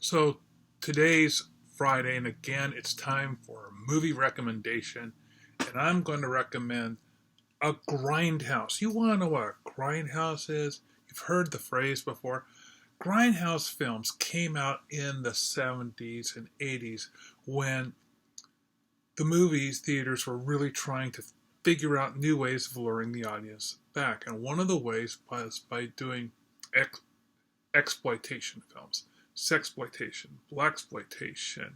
So today's Friday, and again, it's time for a movie recommendation. And I'm going to recommend a grindhouse. You want to know what a grindhouse is? You've heard the phrase before. Grindhouse films came out in the 70s and 80s when the movies theaters were really trying to figure out new ways of luring the audience back. And one of the ways was by doing exploitation films, sexploitation, blaxploitation,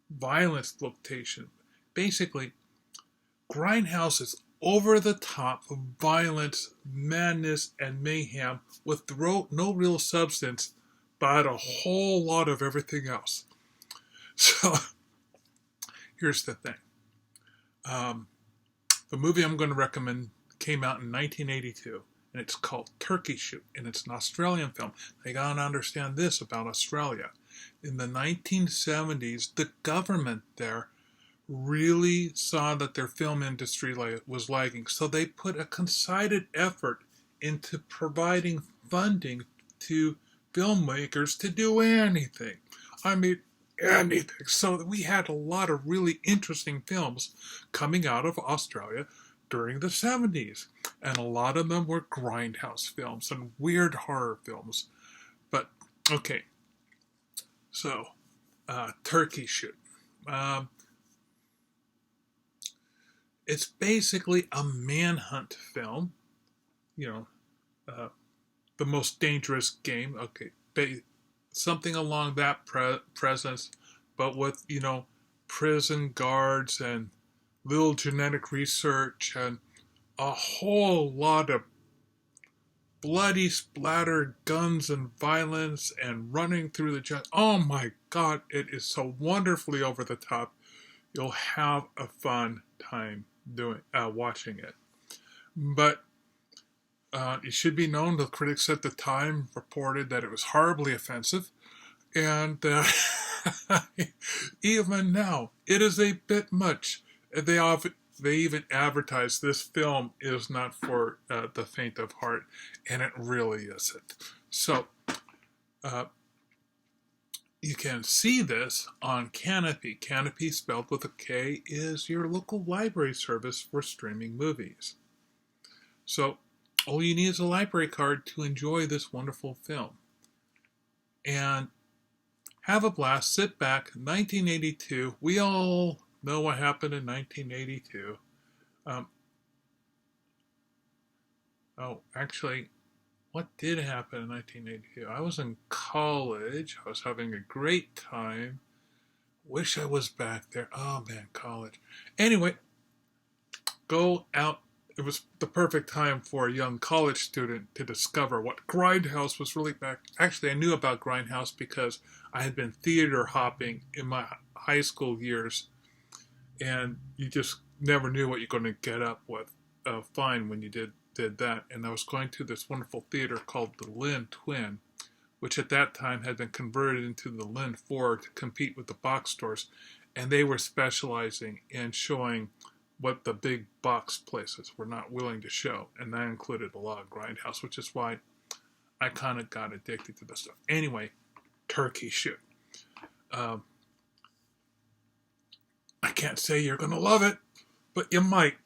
violence exploitation. Basically, Grindhouse is over the top of violence, madness, and mayhem with no real substance, but a whole lot of everything else. So here's the thing. The movie I'm going to recommend came out in 1982, and it's called Turkey Shoot, and it's an Australian film. They got to understand this about Australia. In the 1970s, the government there really saw that their film industry was lagging, so they put a concerted effort into providing funding to filmmakers to do anything. I mean, anything. So we had a lot of really interesting films coming out of Australia during the 70s. And a lot of them were grindhouse films and weird horror films. But, okay. So, Turkey Shoot. It's basically a manhunt film. The Most Dangerous Game. Okay. Something along that presence, but with, prison guards and little genetic research and a whole lot of bloody splatter, guns and violence and running through the jungle. Oh my God, it is so wonderfully over the top. You'll have a fun time watching it. But it should be known the critics at the time reported that it was horribly offensive, and even now it is a bit much. They even advertise this film is not for the faint of heart, and it really isn't. So you can see this on Canopy. Canopy, spelled with a K, is your local library service for streaming movies. So all you need is a library card to enjoy this wonderful film. And have a blast, sit back. 1982, we all know what happened in 1982. Actually, what did happen in 1982? I was in college. I was having a great time. Wish I was back there. Oh man, college. Anyway, go out. It was the perfect time for a young college student to discover what Grindhouse was really back. Actually, I knew about Grindhouse because I had been theater hopping in my high school years, and you just never knew what you're going to get up with find when you did that. And I was going to this wonderful theater called the Lynn Twin, which at that time had been converted into the Lynn 4 to compete with the box stores, and they were specializing in showing what the big box places were not willing to show, and that included a lot of grindhouse, which is why I kind of got addicted to this stuff. Anyway, Turkey Shoot. I can't say you're going to love it, but you might.